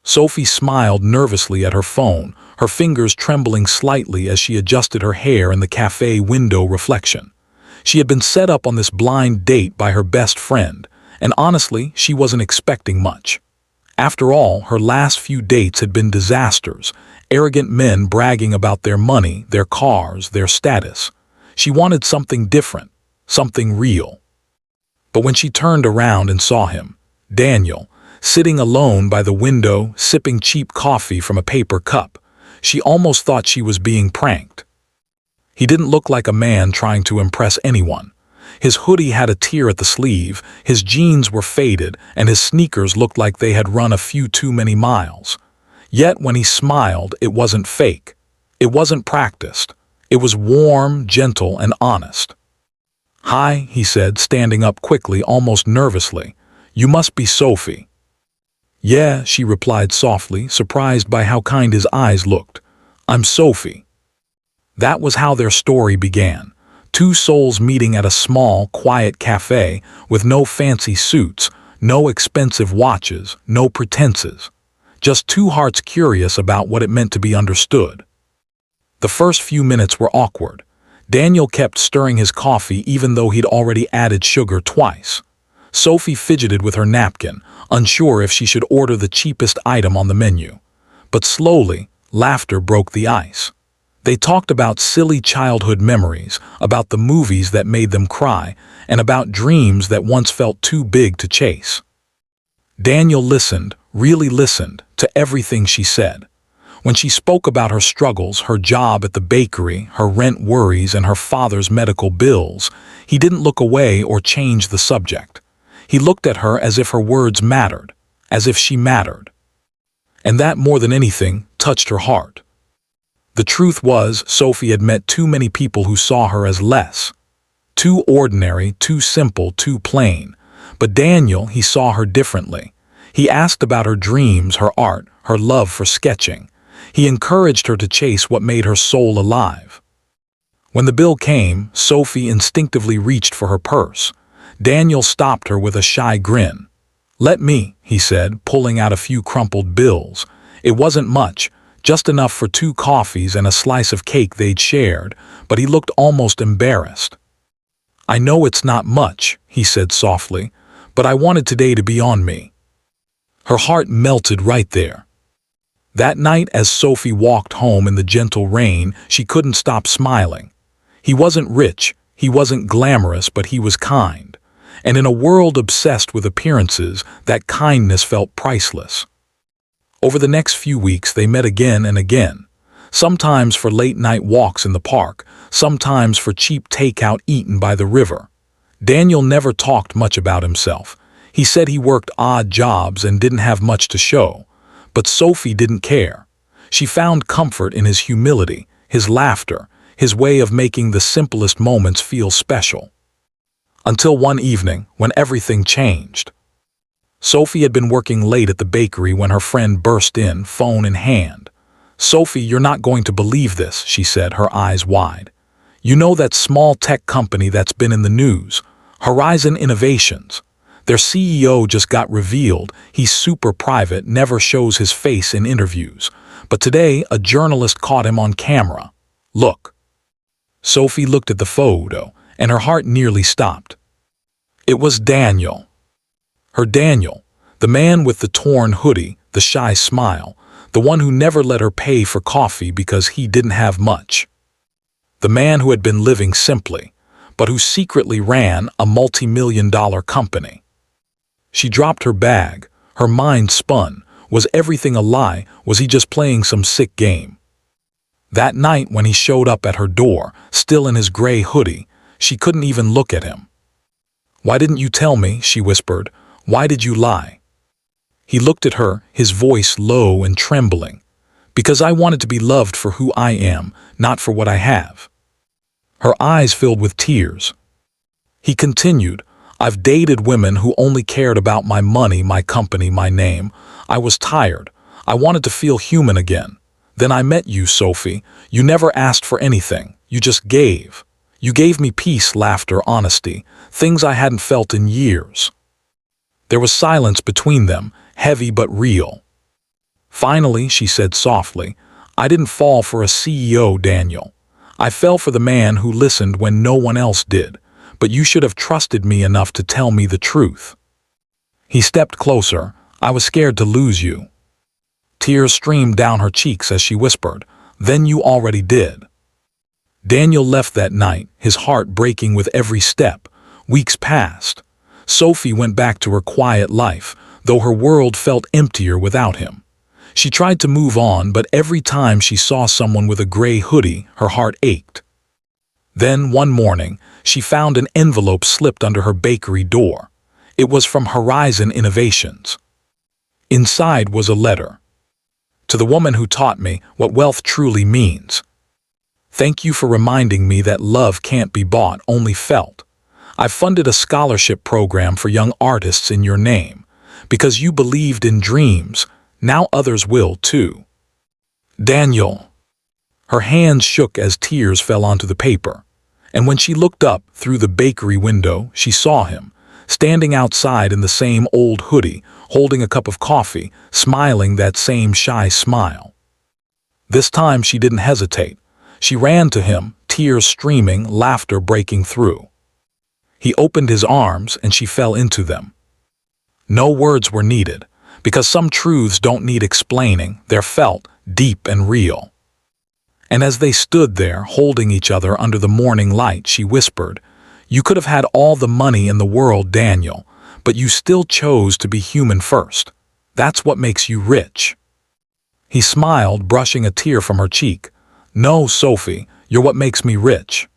Sophie smiled nervously at her phone, her fingers trembling slightly as she adjusted her hair in the cafe window reflection. She had been set up on this blind date by her best friend, and honestly, she wasn't expecting much. After all, her last few dates had been disasters, arrogant men bragging about their money, their cars, their status. She wanted something different, something real. But when she turned around and saw him, Daniel, sitting alone by the window, sipping cheap coffee from a paper cup, she almost thought she was being pranked. He didn't look like a man trying to impress anyone. His hoodie had a tear at the sleeve, his jeans were faded, and his sneakers looked like they had run a few too many miles. Yet when he smiled, it wasn't fake. It wasn't practiced. It was warm, gentle, and honest. "Hi," he said, standing up quickly, almost nervously. "You must be Sophie." "Yeah," she replied softly, surprised by how kind his eyes looked. "I'm Sophie." That was how their story began. Two souls meeting at a small, quiet cafe with no fancy suits, no expensive watches, no pretenses. Just two hearts curious about what it meant to be understood. The first few minutes were awkward. Daniel kept stirring his coffee even though he'd already added sugar twice. Sophie fidgeted with her napkin, unsure if she should order the cheapest item on the menu. But slowly, laughter broke the ice. They talked about silly childhood memories, about the movies that made them cry, and about dreams that once felt too big to chase. Daniel listened, really listened, to everything she said. When she spoke about her struggles, her job at the bakery, her rent worries, and her father's medical bills, he didn't look away or change the subject. He looked at her as if her words mattered, as if she mattered. And that, more than anything, touched her heart. The truth was, Sophie had met too many people who saw her as less. Too ordinary, too simple, too plain. But Daniel, he saw her differently. He asked about her dreams, her art, her love for sketching. He encouraged her to chase what made her soul alive. When the bill came, Sophie instinctively reached for her purse. Daniel stopped her with a shy grin. "Let me," he said, pulling out a few crumpled bills. It wasn't much, just enough for 2 coffees and a slice of cake they'd shared, but he looked almost embarrassed. "I know it's not much," he said softly, "but I wanted today to be on me." Her heart melted right there. That night, as Sophie walked home in the gentle rain, she couldn't stop smiling. He wasn't rich, he wasn't glamorous, but he was kind. And in a world obsessed with appearances, that kindness felt priceless. Over the next few weeks, they met again and again. Sometimes for late-night walks in the park, sometimes for cheap takeout eaten by the river. Daniel never talked much about himself. He said he worked odd jobs and didn't have much to show. But Sophie didn't care. She found comfort in his humility, his laughter, his way of making the simplest moments feel special. Until one evening, when everything changed. Sophie had been working late at the bakery when her friend burst in, phone in hand. "Sophie, you're not going to believe this," she said, her eyes wide. "You know that small tech company that's been in the news? Horizon Innovations. Their CEO just got revealed. He's super private, never shows his face in interviews. But today, a journalist caught him on camera. Look." Sophie looked at the photo, and her heart nearly stopped. It was Daniel. Her Daniel, the man with the torn hoodie, the shy smile, the one who never let her pay for coffee because he didn't have much. The man who had been living simply, but who secretly ran a multi-million-dollar company. She dropped her bag, her mind spun. Was everything a lie? Was he just playing some sick game? That night when he showed up at her door, still in his gray hoodie, she couldn't even look at him. "Why didn't you tell me?" she whispered. "Why did you lie?" He looked at her, his voice low and trembling. "Because I wanted to be loved for who I am, not for what I have." Her eyes filled with tears. He continued, "I've dated women who only cared about my money, my company, my name. I was tired. I wanted to feel human again. Then I met you, Sophie. You never asked for anything. You just gave. You gave me peace, laughter, honesty, things I hadn't felt in years." There was silence between them, heavy but real. Finally, she said softly, "I didn't fall for a CEO, Daniel. I fell for the man who listened when no one else did, but you should have trusted me enough to tell me the truth." He stepped closer. "I was scared to lose you." Tears streamed down her cheeks as she whispered, "Then you already did." Daniel left that night, his heart breaking with every step. Weeks passed. Sophie went back to her quiet life, though her world felt emptier without him. She tried to move on, but every time she saw someone with a gray hoodie, her heart ached. Then, one morning, she found an envelope slipped under her bakery door. It was from Horizon Innovations. Inside was a letter. "To the woman who taught me what wealth truly means. Thank you for reminding me that love can't be bought, only felt. I funded a scholarship program for young artists in your name. Because you believed in dreams, now others will too. Daniel." Her hands shook as tears fell onto the paper. And when she looked up through the bakery window, she saw him, standing outside in the same old hoodie, holding a cup of coffee, smiling that same shy smile. This time she didn't hesitate. She ran to him, tears streaming, laughter breaking through. He opened his arms and she fell into them. No words were needed, because some truths don't need explaining, they're felt, deep and real. And as they stood there, holding each other under the morning light, she whispered, "You could have had all the money in the world, Daniel, but you still chose to be human first. That's what makes you rich." He smiled, brushing a tear from her cheek. "No, Sophie, you're what makes me rich."